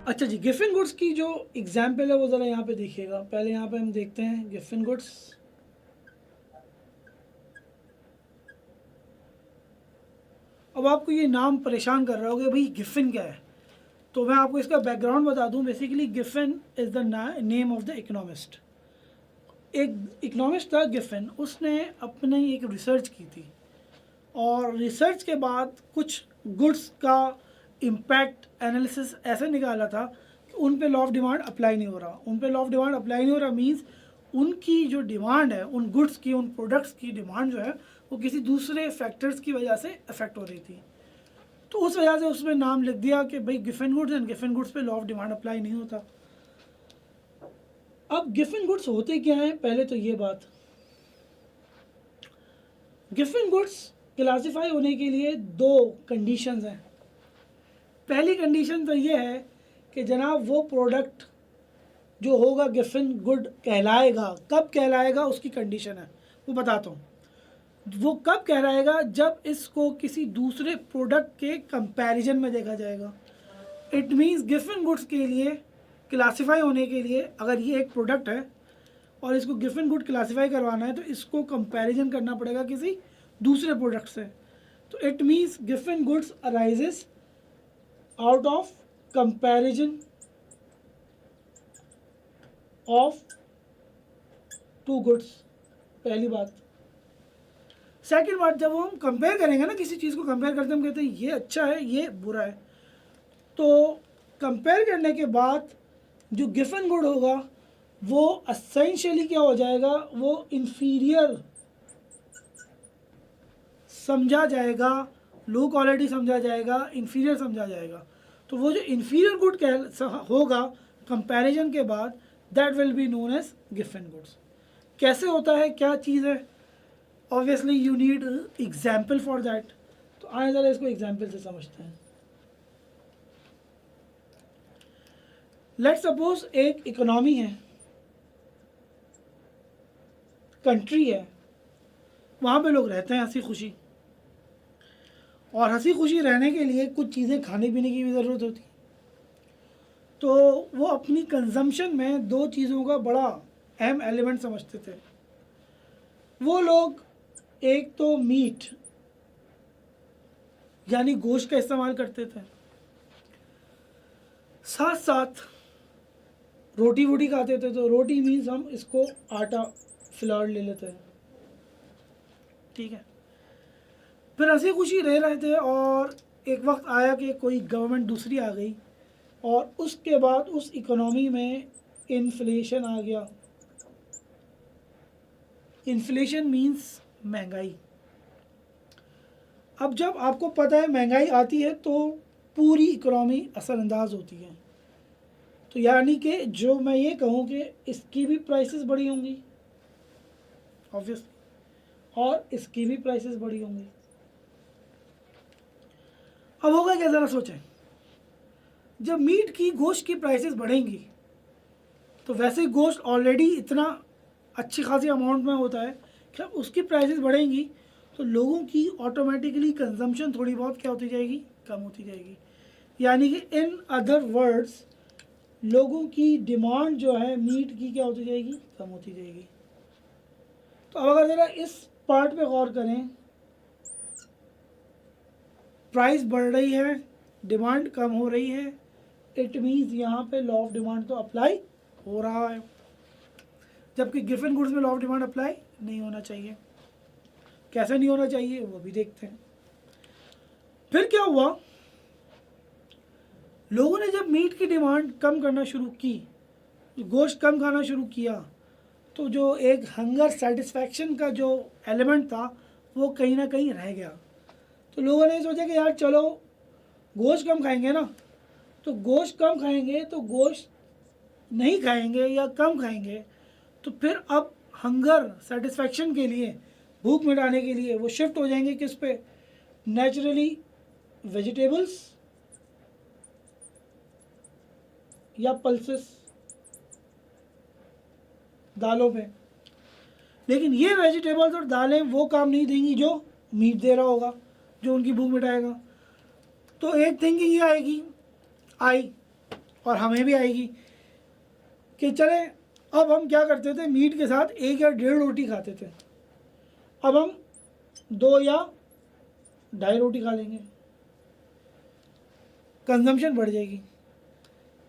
अच्छा जी, Giffen goods की जो एग्जाम्पल है वो ज़रा यहाँ पे देखिएगा। पहले यहाँ पे हम देखते हैं गिफिन गुड्स। अब आपको ये नाम परेशान कर रहा होगा भाई गिफिन क्या है, तो मैं आपको इसका बैकग्राउंड बता दूं। Basically Giffen is the name of the economist. एक इकोनॉमिस्ट था गिफिन, उसने अपनी एक रिसर्च की थी और रिसर्च के बाद कुछ गुड्स का इम्पैक्ट एनालिसिस ऐसे निकाला था कि उन पे लॉ ऑफ डिमांड अप्लाई नहीं हो रहा। उन पे लॉ ऑफ डिमांड अप्लाई नहीं हो रहा मीन्स उनकी जो डिमांड है, उन गुड्स की, उन प्रोडक्ट्स की डिमांड जो है वो किसी दूसरे फैक्टर्स की वजह से अफेक्ट हो रही थी। तो उस वजह से उसमें नाम लिख दिया कि भाई Giffen goods, and Giffen goods पे लॉ ऑफ डिमांड अप्लाई नहीं होता। अब गिफिन गुड्स होते क्या हैं, पहले तो ये बात। गिफिन गुड्स क्लासिफाई होने के लिए दो कंडीशंस हैं। पहली कंडीशन तो ये है कि जनाब वो प्रोडक्ट जो होगा गिफिन गुड कहलाएगा। कब कहलाएगा उसकी कंडीशन है, वो बताता हूँ। वो कब कहलाएगा, जब इसको किसी दूसरे प्रोडक्ट के कंपैरिजन में देखा जाएगा। इट मीन्स गिफिन गुड्स के लिए क्लासिफाई होने के लिए, अगर ये एक प्रोडक्ट है और इसको गिफिन गुड क्लासिफाई करवाना है तो इसको कंपैरिजन करना पड़ेगा किसी दूसरे प्रोडक्ट से। तो it means Giffen goods arises out of comparison of two goods, पहली बात। सेकंड बात, जब हम कंपेयर करेंगे ना, किसी चीज़ को कंपेयर करते हम कहते हैं ये अच्छा है ये बुरा है, तो कंपेयर करने के बाद जो गिफिन गुड होगा वो असेंशियली क्या हो जाएगा, वो इन्फीरियर समझा जाएगा, लो क्वालिटी समझा जाएगा, इन्फीरियर समझा जाएगा। तो वो जो इन्फीरियर गुड होगा कंपैरिजन के बाद, that will be known as Giffen goods. कैसे होता है, क्या चीज़ है, obviously you need example for that. तो आए ज़रा इसको एग्जाम्पल से समझते हैं। लेट्स सपोज एक इकोनॉमी है, कंट्री है, वहाँ पे लोग रहते हैं हंसी खुशी, और हंसी खुशी रहने के लिए कुछ चीज़ें खाने पीने की भी ज़रूरत होती। तो वो अपनी कंजम्पशन में दो चीज़ों का बड़ा अहम एलिमेंट समझते थे। वो लोग एक तो मीट यानी गोश्त का इस्तेमाल करते थे, साथ साथ रोटी वोटी खाते थे। तो रोटी मीन्स हम इसको आटा फ्लावर ले लेते हैं, ठीक है। फिर हंसी खुशी रह रहे थे और एक वक्त आया कि कोई गवर्नमेंट दूसरी आ गई और उसके बाद उस इकोनॉमी में इन्फ्लेशन आ गया। इन्फ्लेशन मीन्स महंगाई। अब जब आपको पता है महंगाई आती है तो पूरी इकोनॉमी असरअंदाज होती है। तो यानी कि जो मैं ये कहूँ कि इसकी भी प्राइसेस बढ़ी होंगी ऑब्वियसली, और इसकी भी प्राइसेस बढ़ी होंगी। अब होगा क्या, ज़रा सोचें। जब मीट की, गोश्त की प्राइसेस बढ़ेंगी तो वैसे ही गोश्त ऑलरेडी इतना अच्छी खासी अमाउंट में होता है कि अब उसकी प्राइसेस बढ़ेंगी तो लोगों की ऑटोमेटिकली कंजम्पशन थोड़ी बहुत क्या होती जाएगी, कम होती जाएगी। यानी कि इन अदर वर्ड्स लोगों की डिमांड जो है मीट की क्या होती जाएगी, कम होती जाएगी। तो अब अगर ज़रा इस पार्ट पे गौर करें, प्राइस बढ़ रही है, डिमांड कम हो रही है, इट मीन्स यहाँ पे लॉ ऑफ डिमांड तो अप्लाई हो रहा है, जबकि गिफिन गुड्स में लॉ ऑफ डिमांड अप्लाई नहीं होना चाहिए। कैसे नहीं होना चाहिए वो भी देखते हैं। फिर क्या हुआ, लोगों ने जब मीट की डिमांड कम करना शुरू की, गोश्त कम खाना शुरू किया, तो जो एक हंगर सेटिस्फैक्शन का जो एलिमेंट था वो कहीं ना कहीं रह गया। तो लोगों ने सोचा कि यार चलो गोश्त कम खाएंगे ना, तो गोश्त कम खाएंगे तो गोश्त नहीं खाएंगे या कम खाएंगे, तो फिर अब हंगर सेटिस्फैक्शन के लिए, भूख मिटाने के लिए वो शिफ्ट हो जाएंगे किस पे, नेचुरली वेजिटेबल्स या पल्सेस, दालों पे। लेकिन ये वेजिटेबल्स और दालें वो काम नहीं देंगी जो मीट दे रहा होगा, जो उनकी भूख मिटाएगा। तो एक थिंकिंग ये आई और हमें भी आएगी कि चले अब हम क्या करते थे, मीट के साथ 1 या 1.5 रोटी खाते थे, अब हम 2 या 2.5 रोटी खा लेंगे, कंजम्पशन बढ़ जाएगी।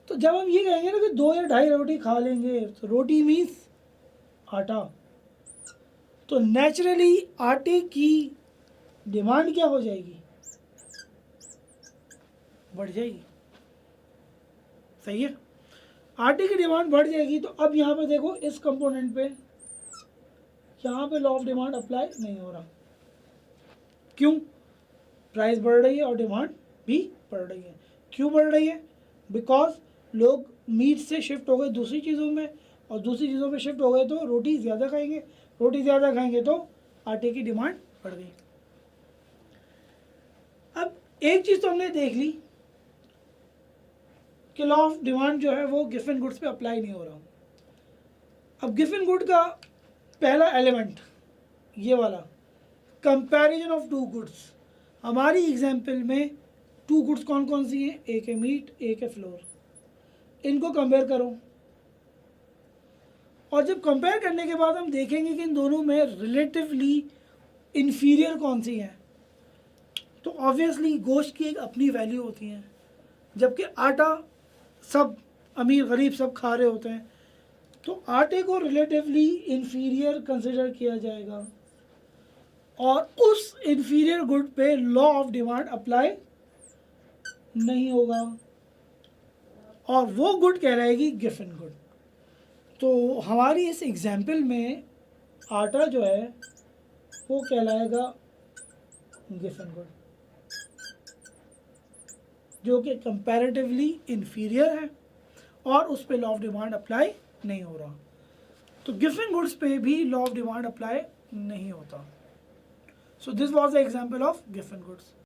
तो जब हम ये कहेंगे ना कि 2 या 2.5 रोटी खा लेंगे, तो रोटी मीन्स आटा, तो नेचुरली आटे की डिमांड क्या हो जाएगी, बढ़ जाएगी। सही है, आटे की डिमांड बढ़ जाएगी। तो अब यहाँ पे देखो इस कंपोनेंट पे, यहाँ पे लॉ ऑफ डिमांड अप्लाई नहीं हो रहा। क्यों? प्राइस बढ़ रही है और डिमांड भी बढ़ रही है। क्यों बढ़ रही है? बिकॉज लोग मीट से शिफ्ट हो गए दूसरी चीज़ों में, और दूसरी चीज़ों में शिफ्ट हो गए तो रोटी ज़्यादा खाएंगे, रोटी ज़्यादा खाएंगे तो आटे की डिमांड बढ़ गई। अब एक चीज़ तो हमने देख ली कि लॉ ऑफ डिमांड जो है वो गिवन गुड्स पे अप्लाई नहीं हो रहा। अब गिवन गुड का पहला एलिमेंट ये वाला, कंपैरिजन ऑफ 2 गुड्स। हमारी एग्जाम्पल में 2 गुड्स कौन कौन सी हैं? एक है मीट, एक है फ्लोर। इनको कंपेयर करो, और जब कंपेयर करने के बाद हम देखेंगे कि इन दोनों में रिलेटिवली इन्फीरियर कौन सी है, तो ऑब्वियसली गोश्त की एक अपनी वैल्यू होती है, जबकि आटा सब अमीर गरीब सब खा रहे होते हैं, तो आटे को रिलेटिवली इन्फीरियर कंसिडर किया जाएगा, और उस इन्फीरियर गुड पे लॉ ऑफ डिमांड अप्लाई नहीं होगा, और वो गुड कहलाएगी गिवन गुड। तो हमारी इस एग्जाम्पल में आटा जो है वो कहलाएगा गिवन गुड, जो कि कंपैरेटिवली इन्फीरियर है, और उस पे लॉ ऑफ डिमांड अप्लाई नहीं हो रहा। तो गिवन गुड्स पे भी लॉ ऑफ डिमांड अप्लाई नहीं होता। So this was the example of given goods.